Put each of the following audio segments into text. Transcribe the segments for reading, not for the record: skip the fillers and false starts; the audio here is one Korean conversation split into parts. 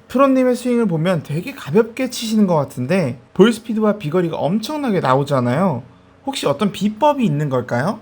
프로님의 스윙을 보면 되게 가볍게 치시는 것 같은데 볼 스피드와 비거리가 엄청나게 나오잖아요. 혹시 어떤 비법이 있는 걸까요?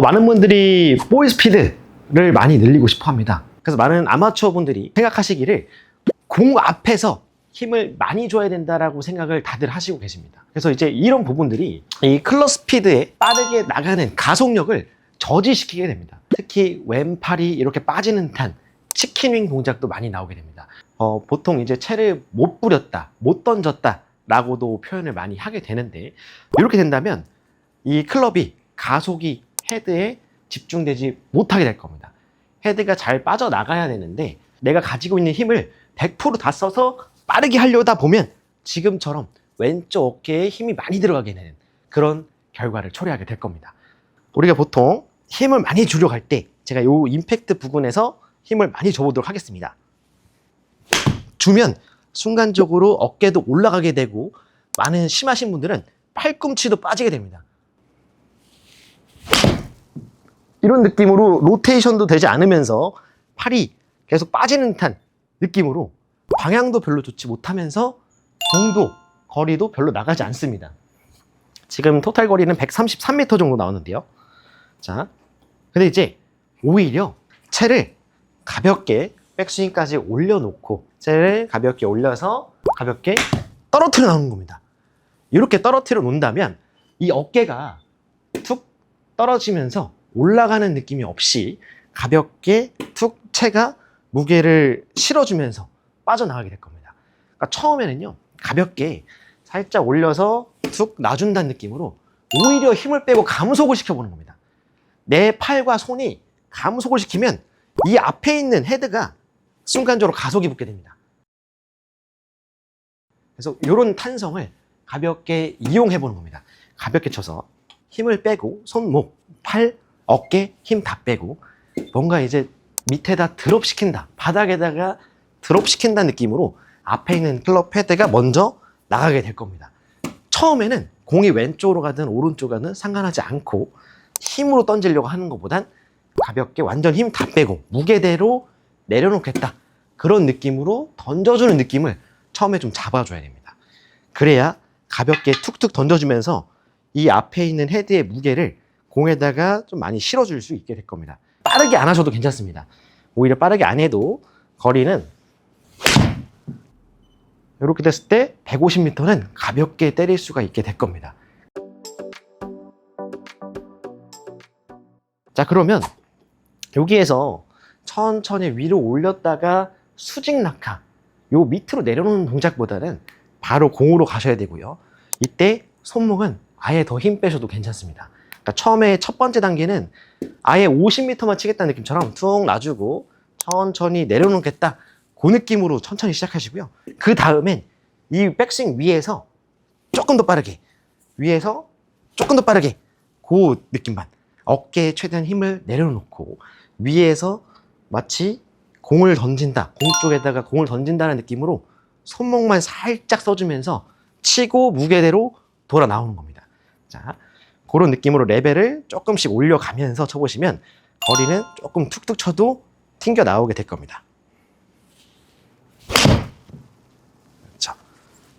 많은 분들이 볼 스피드를 많이 늘리고 싶어 합니다. 그래서 많은 아마추어 분들이 생각하시기를 공 앞에서 힘을 많이 줘야 된다라고 생각을 다들 하시고 계십니다. 그래서 이제 이런 부분들이 이 클럽 스피드에 빠르게 나가는 가속력을 저지시키게 됩니다. 특히 왼팔이 이렇게 빠지는 듯한 치킨윙 동작도 많이 나오게 됩니다. 보통 이제 채를 못 뿌렸다, 못 던졌다 라고도 표현을 많이 하게 되는데, 이렇게 된다면 이 클럽이 가속이 헤드에 집중되지 못하게 될 겁니다. 헤드가 잘 빠져나가야 되는데 내가 가지고 있는 힘을 100% 다 써서 빠르게 하려다 보면 지금처럼 왼쪽 어깨에 힘이 많이 들어가게 되는 그런 결과를 초래하게 될 겁니다. 우리가 보통 힘을 많이 주려고 할 때 제가 이 임팩트 부분에서 힘을 많이 줘보도록 하겠습니다. 주면 순간적으로 어깨도 올라가게 되고 많은 심하신 분들은 팔꿈치도 빠지게 됩니다. 이런 느낌으로 로테이션도 되지 않으면서 팔이 계속 빠지는 듯한 느낌으로 방향도 별로 좋지 못하면서 공도 거리도 별로 나가지 않습니다. 지금 토탈 거리는 133m 정도 나오는데요. 자, 근데 이제 오히려 채를 가볍게 백스윙까지 올려놓고 채를 가볍게 올려서 가볍게 떨어뜨려 나오는 겁니다. 이렇게 떨어뜨려 놓는다면 이 어깨가 툭 떨어지면서 올라가는 느낌이 없이 가볍게 툭 채가 무게를 실어주면서 빠져나가게 될 겁니다. 그러니까 처음에는요, 가볍게 살짝 올려서 툭 놔준다는 느낌으로 오히려 힘을 빼고 감속을 시켜보는 겁니다. 내 팔과 손이 감속을 시키면 이 앞에 있는 헤드가 순간적으로 가속이 붙게 됩니다. 그래서 이런 탄성을 가볍게 이용해 보는 겁니다. 가볍게 쳐서 힘을 빼고 손목, 팔, 어깨 힘 다 빼고 뭔가 이제 밑에다 드롭시킨다, 바닥에다가 드롭시킨다는 느낌으로 앞에 있는 클럽 헤드가 먼저 나가게 될 겁니다. 처음에는 공이 왼쪽으로 가든 오른쪽으로 가든 상관하지 않고 힘으로 던지려고 하는 것보단 가볍게 완전 힘 다 빼고 무게대로 내려놓겠다, 그런 느낌으로 던져주는 느낌을 처음에 좀 잡아줘야 됩니다. 그래야 가볍게 툭툭 던져주면서 이 앞에 있는 헤드의 무게를 공에다가 좀 많이 실어줄 수 있게 될 겁니다. 빠르게 안 하셔도 괜찮습니다. 오히려 빠르게 안 해도 거리는 이렇게 됐을 때 150m는 가볍게 때릴 수가 있게 될 겁니다. 자, 그러면 여기에서 천천히 위로 올렸다가 수직 낙하, 요 밑으로 내려놓는 동작보다는 바로 공으로 가셔야 되고요. 이때 손목은 아예 더 힘 빼셔도 괜찮습니다. 그러니까 처음에 첫 번째 단계는 아예 50m만 치겠다는 느낌처럼 툭 놔주고 천천히 내려놓겠다, 그 느낌으로 천천히 시작하시고요. 그 다음엔 이 백스윙 위에서 조금 더 빠르게, 위에서 조금 더 빠르게, 그 느낌만, 어깨에 최대한 힘을 내려놓고 위에서 마치 공을 던진다, 공 쪽에다가 공을 던진다는 느낌으로 손목만 살짝 써주면서 치고 무게대로 돌아 나오는 겁니다. 자, 그런 느낌으로 레벨을 조금씩 올려가면서 쳐보시면 거리는 조금 툭툭 쳐도 튕겨 나오게 될 겁니다. 자,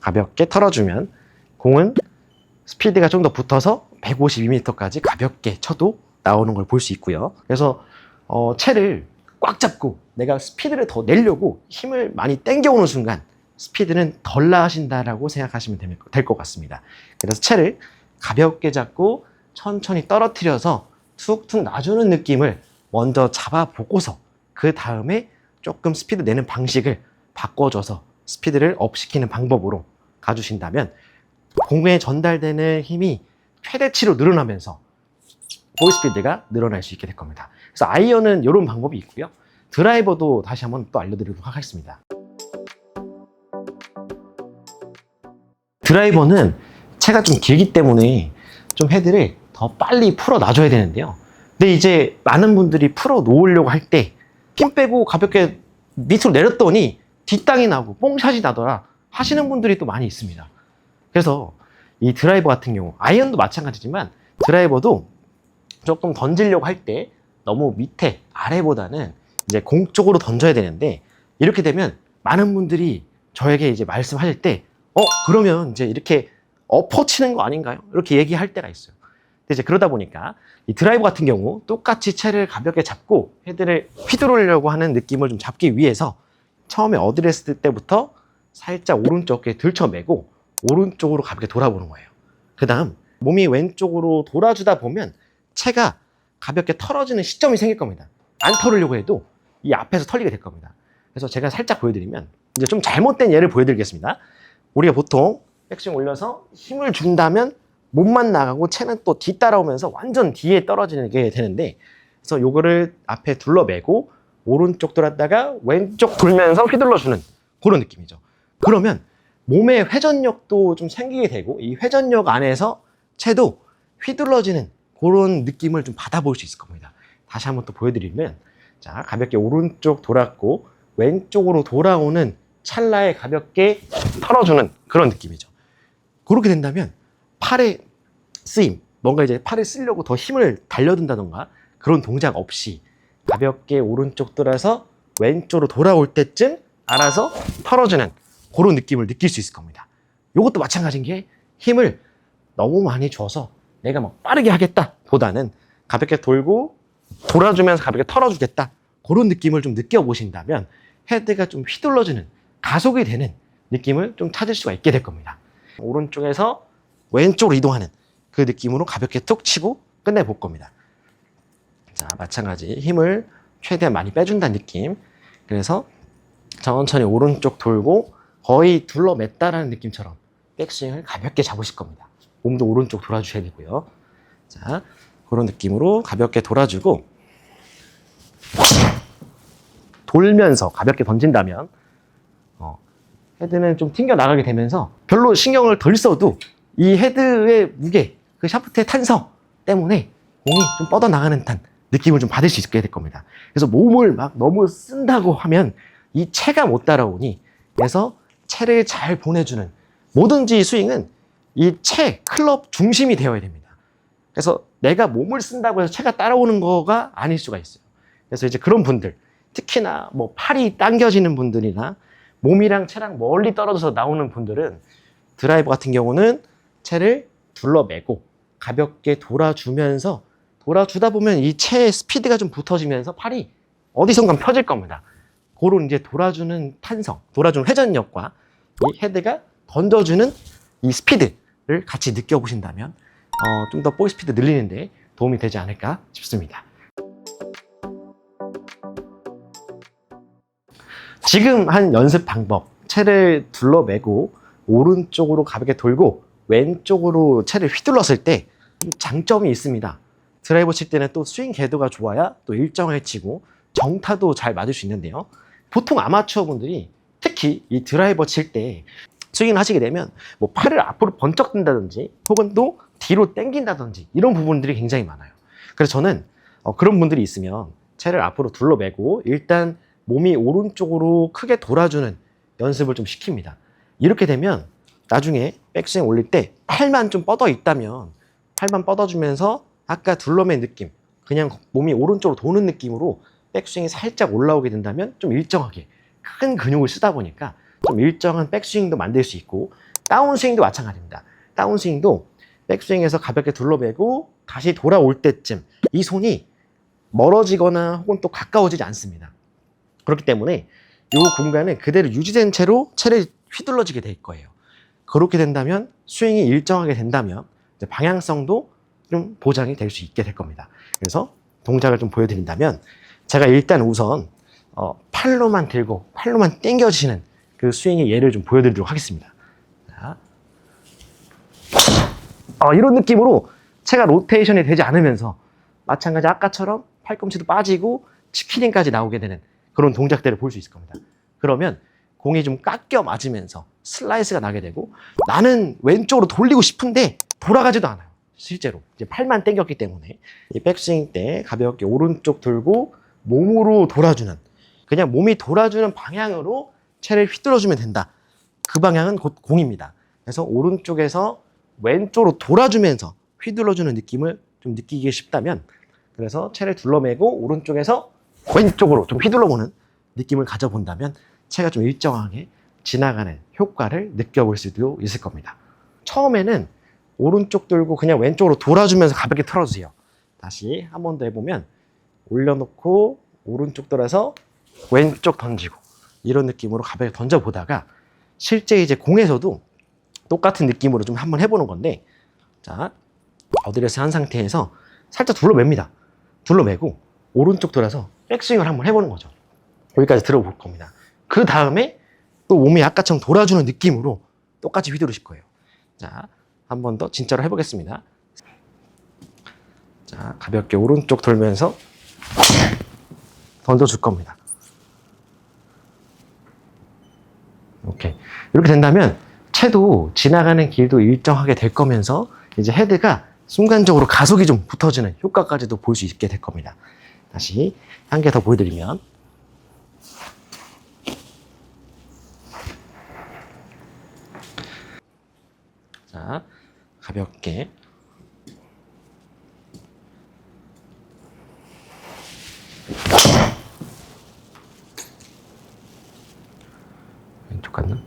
가볍게 털어주면 공은 스피드가 좀 더 붙어서 152m까지 가볍게 쳐도 나오는 걸 볼 수 있고요. 그래서 채를 꽉 잡고 내가 스피드를 더 내려고 힘을 많이 당겨오는 순간 스피드는 덜 나신다라고 생각하시면 될 것 같습니다. 그래서 채를 가볍게 잡고 천천히 떨어뜨려서 툭툭 놔주는 느낌을 먼저 잡아보고서 그 다음에 조금 스피드 내는 방식을 바꿔줘서 스피드를 업시키는 방법으로 가주신다면 공에 전달되는 힘이 최대치로 늘어나면서 볼 스피드가 늘어날 수 있게 될 겁니다. 그래서 아이언은 이런 방법이 있고요. 드라이버도 다시 한번 또 알려드리도록 하겠습니다. 드라이버는 채가 좀 길기 때문에 좀 헤드를 더 빨리 풀어 놔줘야 되는데요. 근데 이제 많은 분들이 풀어 놓으려고 할 때 힘 빼고 가볍게 밑으로 내렸더니 뒷땅이 나고 뽕샷이 나더라 하시는 분들이 또 많이 있습니다. 그래서 이 드라이버 같은 경우, 아이언도 마찬가지지만 드라이버도 조금 던지려고 할 때 너무 밑에 아래보다는 이제 공 쪽으로 던져야 되는데, 이렇게 되면 많은 분들이 저에게 이제 말씀하실 때 그러면 이제 이렇게 엎어 치는 거 아닌가요? 이렇게 얘기할 때가 있어요. 근데 이제 그러다 보니까 이 드라이버 같은 경우 똑같이 채를 가볍게 잡고 헤드를 휘두르려고 하는 느낌을 좀 잡기 위해서 처음에 어드레스 때부터 살짝 오른쪽에 들쳐매고 오른쪽으로 가볍게 돌아보는 거예요. 그 다음 몸이 왼쪽으로 돌아주다 보면 채가 가볍게 털어지는 시점이 생길 겁니다. 안 털으려고 해도 이 앞에서 털리게 될 겁니다. 그래서 제가 살짝 보여드리면, 이제 좀 잘못된 예를 보여드리겠습니다. 우리가 보통 백스윙 올려서 힘을 준다면 몸만 나가고 채는 또 뒤따라오면서 완전 뒤에 떨어지게 되는데, 그래서 요거를 앞에 둘러매고 오른쪽 돌았다가 왼쪽 돌면서 휘둘러주는 그런 느낌이죠. 그러면 몸의 회전력도 좀 생기게 되고, 이 회전력 안에서 채도 휘둘러지는 그런 느낌을 좀 받아볼 수 있을 겁니다. 다시 한번 또 보여드리면, 자, 가볍게 오른쪽 돌았고 왼쪽으로 돌아오는 찰나에 가볍게 털어주는 그런 느낌이죠. 그렇게 된다면 팔의 쓰임, 뭔가 이제 팔을 쓰려고 더 힘을 달려든다던가 그런 동작 없이 가볍게 오른쪽 돌아서 왼쪽으로 돌아올 때쯤 알아서 털어주는 그런 느낌을 느낄 수 있을 겁니다. 이것도 마찬가지인 게, 힘을 너무 많이 줘서 내가 막 빠르게 하겠다 보다는 가볍게 돌고 돌아주면서 가볍게 털어주겠다, 그런 느낌을 좀 느껴보신다면 헤드가 좀 휘둘러지는, 가속이 되는 느낌을 좀 찾을 수가 있게 될 겁니다. 오른쪽에서 왼쪽으로 이동하는 그 느낌으로 가볍게 툭 치고 끝내볼 겁니다. 자, 마찬가지 힘을 최대한 많이 빼준다는 느낌. 그래서 천천히 오른쪽 돌고 거의 둘러맸다라는 느낌처럼 백스윙을 가볍게 잡으실 겁니다. 몸도 오른쪽 돌아주셔야 되고요. 자, 그런 느낌으로 가볍게 돌아주고 돌면서 가볍게 던진다면 헤드는 좀 튕겨 나가게 되면서 별로 신경을 덜 써도 이 헤드의 무게, 그 샤프트의 탄성 때문에 공이 좀 뻗어나가는 듯한 느낌을 좀 받을 수 있게 될 겁니다. 그래서 몸을 막 너무 쓴다고 하면 이 채가 못 따라오니, 그래서 채를 잘 보내주는, 뭐든지 스윙은 이 채, 클럽 중심이 되어야 됩니다. 그래서 내가 몸을 쓴다고 해서 채가 따라오는 거가 아닐 수가 있어요. 그래서 이제 그런 분들, 특히나 뭐 팔이 당겨지는 분들이나 몸이랑 채랑 멀리 떨어져서 나오는 분들은 드라이버 같은 경우는 채를 둘러매고 가볍게 돌아주면서, 돌아주다 보면 이 채의 스피드가 좀 붙어지면서 팔이 어디선가 펴질 겁니다. 그런 이제 돌아주는 탄성, 돌아주는 회전력과 이 헤드가 던져주는 이 스피드를 같이 느껴보신다면 좀 더 볼 스피드 늘리는데 도움이 되지 않을까 싶습니다. 지금 한 연습 방법, 채를 둘러매고 오른쪽으로 가볍게 돌고 왼쪽으로 채를 휘둘렀을 때 장점이 있습니다. 드라이버 칠 때는 또 스윙 궤도가 좋아야 또 일정하게 치고 정타도 잘 맞을 수 있는데요. 보통 아마추어 분들이 특히 이 드라이버 칠 때 스윙을 하시게 되면 뭐 팔을 앞으로 번쩍 든다든지 혹은 또 뒤로 당긴다든지 이런 부분들이 굉장히 많아요. 그래서 저는 그런 분들이 있으면 채를 앞으로 둘러매고 일단 몸이 오른쪽으로 크게 돌아주는 연습을 좀 시킵니다. 이렇게 되면 나중에 백스윙 올릴 때 팔만 좀 뻗어 있다면 팔만 뻗어주면서 아까 둘러맨 느낌, 그냥 몸이 오른쪽으로 도는 느낌으로 백스윙이 살짝 올라오게 된다면 좀 일정하게 큰 근육을 쓰다 보니까 좀 일정한 백스윙도 만들 수 있고, 다운스윙도 마찬가지입니다. 다운스윙도 백스윙에서 가볍게 둘러매고 다시 돌아올 때쯤 이 손이 멀어지거나 혹은 또 가까워지지 않습니다. 그렇기 때문에 이 공간은 그대로 유지된 채로 채를 휘둘러지게 될 거예요. 그렇게 된다면 스윙이 일정하게 된다면 방향성도 좀 보장이 될 수 있게 될 겁니다. 그래서 동작을 좀 보여드린다면, 제가 일단 우선 팔로만 들고 팔로만 당겨지는 그 스윙의 예를 좀 보여드리도록 하겠습니다. 자, 이런 느낌으로 채가 로테이션이 되지 않으면서 마찬가지 아까처럼 팔꿈치도 빠지고 치킨링까지 나오게 되는 그런 동작들을 볼 수 있을 겁니다. 그러면 공이 좀 깎여 맞으면서 슬라이스가 나게 되고, 나는 왼쪽으로 돌리고 싶은데 돌아가지도 않아요. 실제로 이제 팔만 당겼기 때문에 이 백스윙 때 가볍게 오른쪽 들고 몸으로 돌아주는, 그냥 몸이 돌아주는 방향으로 채를 휘둘러주면 된다. 그 방향은 곧 공입니다. 그래서 오른쪽에서 왼쪽으로 돌아주면서 휘둘러주는 느낌을 좀 느끼기 쉽다면, 그래서 채를 둘러매고 오른쪽에서 왼쪽으로 좀 휘둘러보는 느낌을 가져본다면 채가 좀 일정하게 지나가는 효과를 느껴볼 수도 있을 겁니다. 처음에는 오른쪽 돌고 그냥 왼쪽으로 돌아주면서 가볍게 틀어주세요. 다시 한 번 더 해보면 올려놓고 오른쪽 돌아서 왼쪽 던지고 이런 느낌으로 가볍게 던져보다가 실제 이제 공에서도 똑같은 느낌으로 좀 한번 해보는 건데, 자, 어드레스 한 상태에서 살짝 둘러맵니다. 둘러매고 오른쪽 돌아서 백스윙을 한번 해보는 거죠. 여기까지 들어볼 겁니다. 그 다음에 또 몸이 아까처럼 돌아주는 느낌으로 똑같이 휘두르실 거예요. 자, 한 번 더 진짜로 해보겠습니다. 자, 가볍게 오른쪽 돌면서 던져줄 겁니다. 오케이. 이렇게 된다면 채도 지나가는 길도 일정하게 될 거면서 이제 헤드가 순간적으로 가속이 좀 붙어지는 효과까지도 볼 수 있게 될 겁니다. 다시 한 개 더 보여드리면, 자, 가볍게 왼쪽 갔나?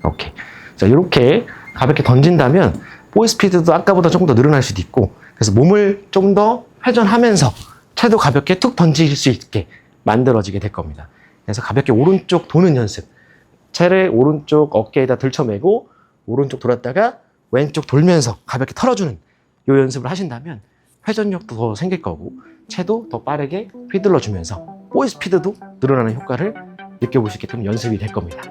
오케이. 자, 이렇게 가볍게 던진다면 볼 스피드도 아까보다 조금 더 늘어날 수도 있고, 그래서 몸을 좀 더 회전하면서 채도 가볍게 툭 던질 수 있게 만들어지게 될 겁니다. 그래서 가볍게 오른쪽 도는 연습, 채를 오른쪽 어깨에다 들쳐매고 오른쪽 돌았다가 왼쪽 돌면서 가볍게 털어주는 이 연습을 하신다면 회전력도 더 생길 거고 채도 더 빠르게 휘둘러주면서 볼 스피드도 늘어나는 효과를 느껴볼 수 있게끔 연습이 될 겁니다.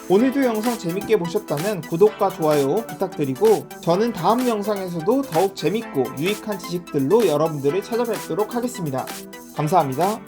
오늘도 영상 재밌게 보셨다면 구독과 좋아요 부탁드리고, 저는 다음 영상에서도 더욱 재밌고 유익한 지식들로 여러분들을 찾아뵙도록 하겠습니다. 감사합니다.